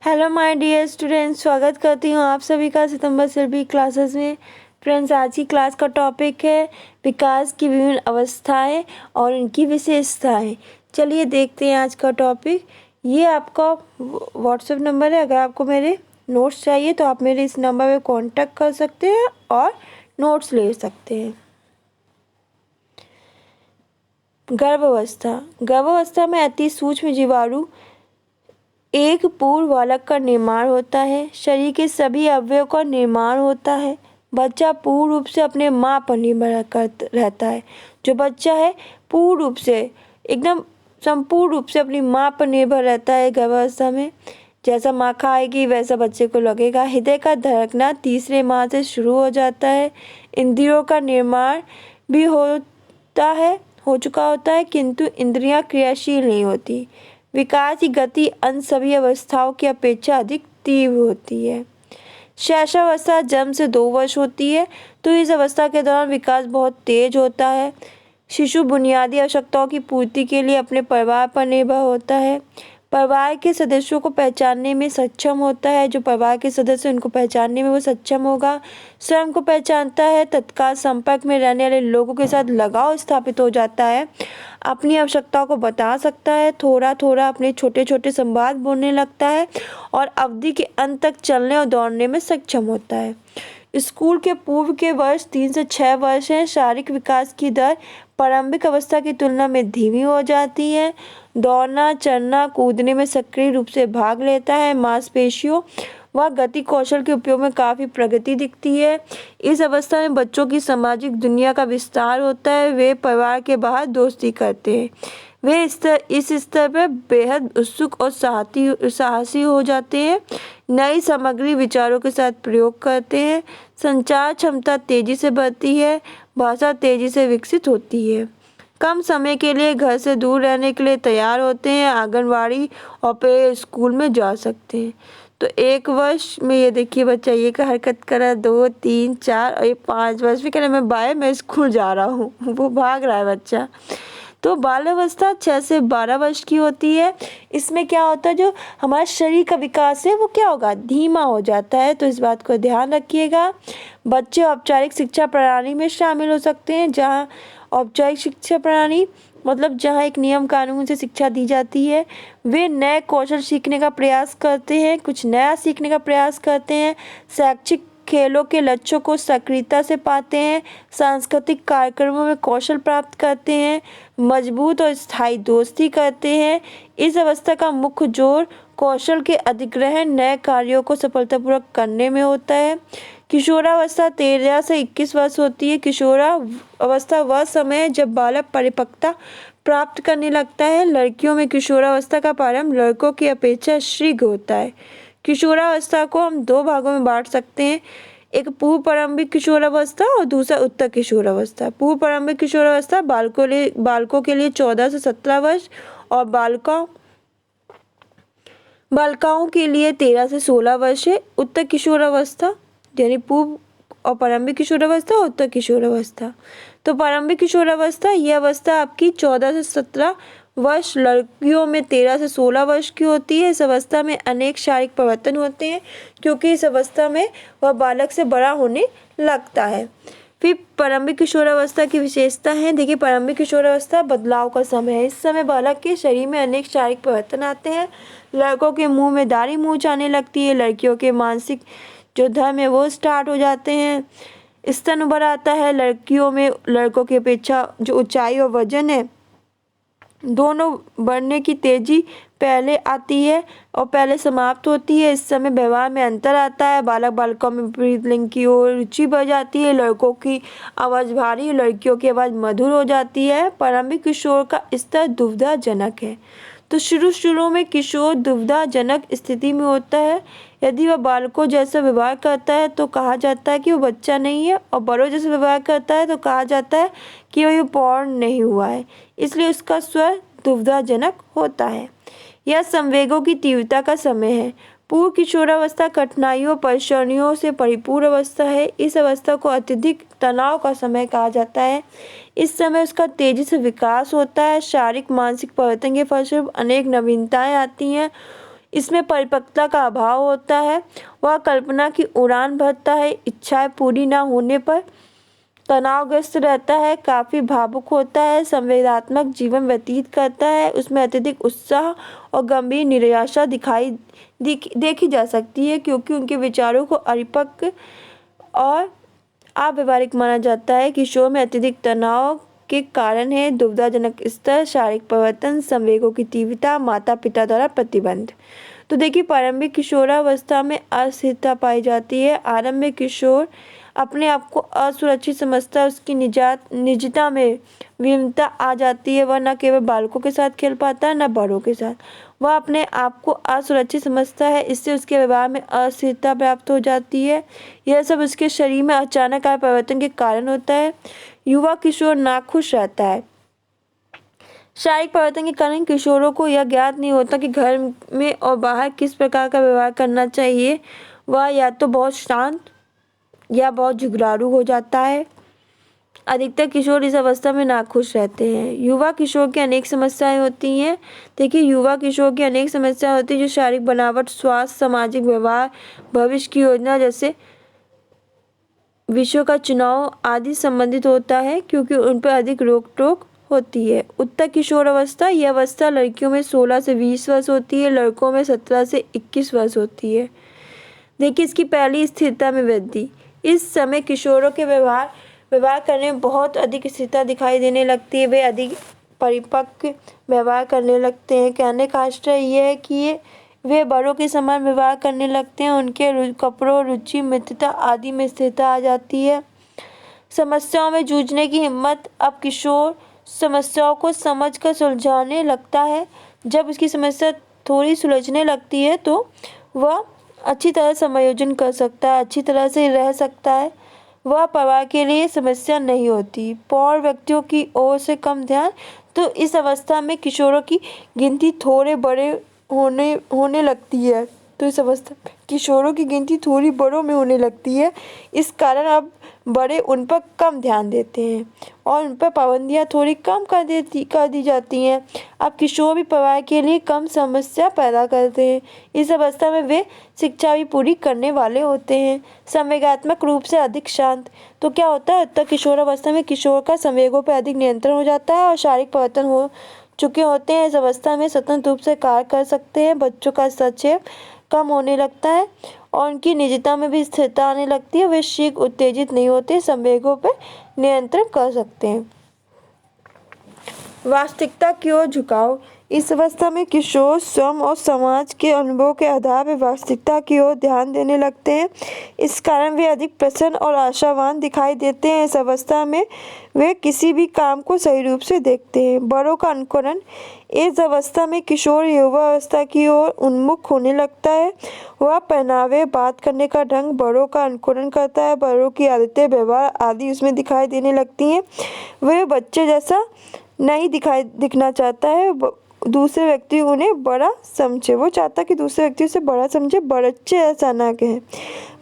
Hello my dear students, स्वागत करती हूँ आप सभी का सितंबर से भी क्लासेस में। फ्रेंड्स, आज की क्लास का टॉपिक है विकास की विभिन्न अवस्थाएं और इनकी विशेषताएं। चलिए देखते हैं आज का टॉपिक। ये आपका व्हाट्सएप नंबर है। अगर आपको मेरे नोट्स चाहिए तो आप मेरे इस नंबर पे कांटेक्ट कर सकते हैं और नोट्स ले सकते हैं। गर्भावस्था में अति सूक्ष्म जीवाणु एक पूर्ण बालक का निर्माण होता है। शरीर के सभी अवयवों का निर्माण होता है। बच्चा पूर्ण रूप से अपने माँ पर निर्भर रहता है। जो बच्चा है पूर्ण रूप से एकदम संपूर्ण रूप से अपनी माँ पर निर्भर रहता है गर्भावस्था में। जैसा माँ खाएगी वैसा बच्चे को लगेगा। हृदय का धड़कना तीसरे माह से शुरू हो जाता है। इंद्रियों का निर्माण भी हो चुका होता है, किंतु इंद्रियां क्रियाशील नहीं होती। विकास की गति अन्य सभी अवस्थाओं की अपेक्षा अधिक तीव्र होती है। शैशवावस्था जन्म से 2 वर्ष होती है, तो इस अवस्था के दौरान विकास बहुत तेज होता है। शिशु बुनियादी आवश्यकताओं की पूर्ति के लिए अपने परिवार पर निर्भर होता है। परिवार के सदस्यों को पहचानने में सक्षम होता है। जो परिवार के सदस्य उनको पहचानने में वो सक्षम होगा। स्वयं को पहचानता है। तत्काल संपर्क में रहने वाले लोगों के साथ लगाव स्थापित हो जाता है। अपनी आवश्यकताओं को बता सकता है। थोड़ा थोड़ा अपने छोटे छोटे संवाद बोलने लगता है और अवधि के अंत तक चलने और दौड़ने में सक्षम होता है। स्कूल के पूर्व के वर्ष 3 से 6 वर्ष हैं। शारीरिक विकास की दर प्रारंभिक अवस्था की तुलना में धीमी हो जाती है। दौड़ना, चलना, कूदने में सक्रिय रूप से भाग लेता है। मांसपेशियों व गति कौशल के उपयोग में काफ़ी प्रगति दिखती है। इस अवस्था में बच्चों की सामाजिक दुनिया का विस्तार होता है। वे परिवार के बाहर दोस्ती करते हैं। वे इस स्तर पर बेहद उत्सुक और साहसी हो जाते हैं। नई सामग्री विचारों के साथ प्रयोग करते हैं। संचार क्षमता तेजी से बढ़ती है। भाषा तेजी से विकसित होती है। कम समय के लिए घर से दूर रहने के लिए तैयार होते हैं। आंगनवाड़ी और प्ले स्कूल में जा सकते हैं। तो 1 वर्ष में ये देखिए बच्चा ये का हरकत कर रहा है, 2, 3, 4 और ये 5 वर्ष में कह रहा है मैं स्कूल जा रहा हूँ। वो भाग रहा है बच्चा। तो बाल्यावस्था 6 से 12 वर्ष की होती है। इसमें क्या होता है, जो हमारा शरीर का विकास है वो क्या होगा, धीमा हो जाता है। तो इस बात को ध्यान रखिएगा। बच्चे औपचारिक शिक्षा प्रणाली में शामिल हो सकते हैं। जहाँ औपचारिक शिक्षा प्रणाली मतलब जहाँ एक नियम कानून से शिक्षा दी जाती है। वे नए कौशल सीखने का प्रयास करते हैं, कुछ नया सीखने का प्रयास करते हैं। शैक्षिक खेलों के लक्ष्यों को सक्रियता से पाते हैं। सांस्कृतिक कार्यक्रमों में कौशल प्राप्त करते हैं। मजबूत और स्थायी दोस्ती करते हैं। इस अवस्था का मुख्य जोर कौशल के अधिग्रहण, नए कार्यों को सफलतापूर्वक करने में होता है। किशोरावस्था 13 से 21 वर्ष होती है। किशोरावस्था वह समय है जब बालक परिपक्वता प्राप्त करने लगता है। लड़कियों में किशोरावस्था का प्रारंभ लड़कों की अपेक्षा शीघ्र होता है। किशोरावस्था को हम 2 भागों में बांट सकते हैं, एक पूर्व प्रारंभिक किशोरावस्था और दूसरा उत्तर किशोरावस्था। पूर्व प्रारंभिक किशोरावस्था बालकों के लिए 14 से 17 वर्ष और बालिकाओं के लिए 13 से 16 वर्ष है। उत्तर किशोरावस्था यानी पूर्व और प्रारंभिक किशोरावस्था और उत्तर किशोरावस्था। तो प्रारंभिक किशोरावस्था यह अवस्था आपकी 14 से 17 वर्ष, लड़कियों में 13 से 16 वर्ष की होती है। इस अवस्था में अनेक शारीरिक परिवर्तन होते हैं, क्योंकि इस अवस्था में वह बालक से बड़ा होने लगता है। फिर प्रारंभिक किशोरावस्था की विशेषता है। देखिए, प्रारंभिक किशोरावस्था बदलाव का समय है। इस समय बालक के शरीर में अनेक शारीरिक परिवर्तन आते हैं। लड़कों के मुंह में दाढ़ी मूंछ आने लगती है। लड़कियों के मानसिक जो धर्म है वो स्टार्ट हो जाते हैं। स्तन उभर आता है। लड़कियों में लड़कों की अपेक्षा जो ऊंचाई और वजन है दोनों बढ़ने की तेजी पहले आती है और पहले समाप्त होती है। इस समय व्यवहार में अंतर आता है। बालक बालिकाओं में विपरीत लिंग की ओर रुचि बढ़ जाती है। लड़कों की आवाज़ भारी, लड़कियों की आवाज़ मधुर हो जाती है। प्रारंभिक किशोर का स्तर दुविधाजनक है। तो शुरू में किशोर दुविधाजनक स्थिति में होता है। यदि वह बालकों जैसा व्यवहार करता है तो कहा जाता है कि वो बच्चा नहीं है, और बड़ों जैसा व्यवहार करता है तो कहा जाता है कि वह पूर्ण नहीं हुआ है। इसलिए उसका स्वर दुविधाजनक होता है। यह संवेगों की तीव्रता का समय है। पूर्व किशोरावस्था कठिनाइयों परेशानियों से परिपूर्ण अवस्था है। इस अवस्था को अत्यधिक तनाव का समय कहा जाता है। इस समय उसका तेजी से विकास होता है। शारीरिक मानसिक परिवर्तन के फलस्वरूप अनेक नवीनताएं आती हैं। इसमें परिपक्वता का अभाव होता है। वह कल्पना की उड़ान भरता है, इच्छाएं पूरी ना होने पर तनावग्रस्त रहता है, काफ़ी भावुक होता है, संवेदनात्मक जीवन व्यतीत करता है। उसमें अत्यधिक उत्साह और गंभीर निराशा देखी जा सकती है, क्योंकि उनके विचारों को परिपक्व और अव्यवहारिक माना जाता है। किशोर में अत्यधिक तनाव के कारण है दुविधाजनक स्तर, शारीरिक परिवर्तन, संवेगों की तीव्रता, माता पिता द्वारा प्रतिबंध। तो देखिए, प्रारंभिक किशोरावस्था में अस्थिरता पाई जाती है। आरंभिक किशोर अपने आप को असुरक्षित समझता है, उसकी निजता में विभिन्नता आ जाती है। वह न केवल बालकों के साथ खेल पाता है, न बड़ों के साथ। वह अपने आप को असुरक्षित समझता है, इससे उसके व्यवहार में अस्थिरता प्राप्त हो जाती है। यह सब उसके शरीर में अचानक आए परिवर्तन के कारण होता है। युवा किशोर नाखुश रहता है। शारीरिक परिवर्तन के कारण किशोरों को यह ज्ञात नहीं होता कि घर में और बाहर किस प्रकार का व्यवहार करना चाहिए। वह या तो बहुत शांत या बहुत झगड़ालू हो जाता है। अधिकतर किशोर इस अवस्था में नाखुश रहते हैं। युवा किशोर की अनेक समस्याएं होती हैं। देखिए, युवा किशोर की अनेक समस्याएं होती हैं जो शारीरिक बनावट, स्वास्थ्य, सामाजिक व्यवहार, भविष्य की योजना जैसे विषयों का चुनाव आदि संबंधित होता है, क्योंकि उन पर अधिक रोक टोक होती है। उत्तर किशोर अवस्था, यह अवस्था लड़कियों में 16 से 20 वर्ष होती है, लड़कों में 17 से 21 वर्ष होती है। देखिए, इसकी पहली स्थिरता में वृद्धि। इस समय किशोरों के व्यवहार करने में बहुत अधिक स्थिरता दिखाई देने लगती है। वे अधिक परिपक्व व्यवहार करने लगते हैं। कहने का आशय यह है कि वे बड़ों के समान व्यवहार करने लगते हैं। उनके कपड़ों, रुचि, मित्रता आदि में स्थिरता आ जाती है। समस्याओं में जूझने की हिम्मत। अब किशोर समस्याओं को समझकर सुलझाने लगता है। जब उसकी समस्या थोड़ी सुलझने लगती है तो वह अच्छी तरह समायोजन कर सकता है, अच्छी तरह से रह सकता है। वह परिवार के लिए समस्या नहीं होती। पौर व्यक्तियों की ओर से कम ध्यान। तो इस अवस्था में किशोरों की गिनती थोड़े बड़े होने लगती है। तो इस अवस्था में किशोरों की गिनती थोड़ी बड़ों में होने लगती है। इस कारण अब बड़े उन पर कम ध्यान देते हैं और उन पर पाबंदियाँ थोड़ी कम कर दी जाती हैं। अब किशोर भी परिवार के लिए कम समस्या पैदा करते हैं। इस अवस्था में वे शिक्षा भी पूरी करने वाले होते हैं। संवेगात्मक रूप से अधिक शांत। तो क्या होता है, उत्तर किशोरावस्था में किशोर का संवेगों पर अधिक नियंत्रण हो जाता है और शारीरिक परिवर्तन हो चुके होते हैं। इस अवस्था में स्वतंत्र रूप से कार्य कर सकते हैं। बच्चों का हस्तक्षेप कम होने लगता है और उनकी निजता में भी स्थिरता आने लगती है। वे शीघ्र उत्तेजित नहीं होते, संवेगों पर नियंत्रण कर सकते हैं। वास्तविकता की ओर झुकाव। इस अवस्था में किशोर स्वयं और समाज के अनुभव के आधार पर वास्तविकता की ओर ध्यान देने लगते हैं। इस कारण वे अधिक प्रसन्न और आशावान दिखाई देते हैं। इस अवस्था में वे किसी भी काम को सही रूप से देखते हैं। बड़ों का अनुकरण। इस अवस्था में किशोर युवा अवस्था की ओर उन्मुख होने लगता है। वह पहनावे, बात करने का ढंग बड़ों का अनुकरण करता है। बड़ों की आदतें, व्यवहार आदि उसमें दिखाई देने लगती हैं। वह बच्चे जैसा नहीं दिखना चाहता है। दूसरे व्यक्ति उन्हें बड़ा समझे। वो चाहता कि दूसरे व्यक्ति उसे बड़ा समझे, बच्चे ऐसा ना कहें।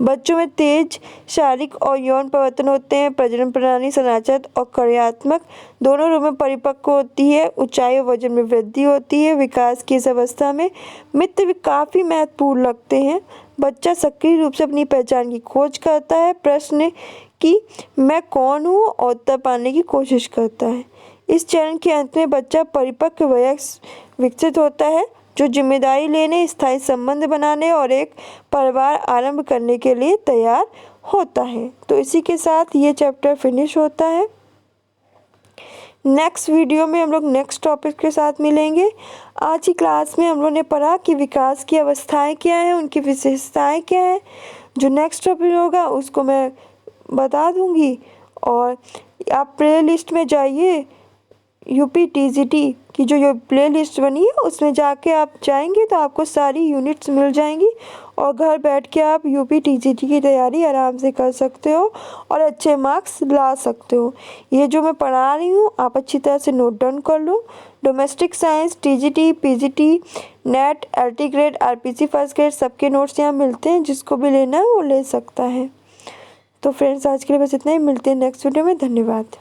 बच्चों में तेज शारीरिक और यौन परिवर्तन होते हैं। प्रजनन प्रणाली संरचनात्मक और कार्यात्मक दोनों रूप में परिपक्व होती है। ऊंचाई और वजन में वृद्धि होती है। विकास की इस अवस्था में मित्र भी काफ़ी महत्वपूर्ण लगते हैं। बच्चा सक्रिय रूप से अपनी पहचान की खोज करता है। प्रश्न कि मैं कौन हूँ और उत्तर पाने की कोशिश करता है। इस चरण के अंत में बच्चा परिपक्व वयस्क विकसित होता है, जो जिम्मेदारी लेने, स्थायी संबंध बनाने और एक परिवार आरंभ करने के लिए तैयार होता है। तो इसी के साथ ये चैप्टर फिनिश होता है। नेक्स्ट वीडियो में हम लोग नेक्स्ट टॉपिक के साथ मिलेंगे। आज की क्लास में हम लोग ने पढ़ा कि विकास की अवस्थाएं क्या हैं, उनकी विशेषताएं क्या हैं। जो नेक्स्ट टॉपिक होगा उसको मैं बता दूंगी और आप प्ले लिस्ट में जाइए। यूपी टीजीटी की जो प्ले लिस्ट बनी है उसमें जाके आप जाएंगे तो आपको सारी यूनिट्स मिल जाएंगी और घर बैठ के आप यूपी टीजीटी की तैयारी आराम से कर सकते हो और अच्छे मार्क्स ला सकते हो। ये जो मैं पढ़ा रही हूँ आप अच्छी तरह से नोट डाउन कर लो। Domestic science, TGT, PGT, NET, LT grade, RPC first grade सबके नोट्स यहाँ मिलते हैं। जिसको भी लेना है वो ले सकता है। तो फ्रेंड्स, आज के लिए बस इतना ही। मिलते हैं नेक्स्ट वीडियो में। धन्यवाद।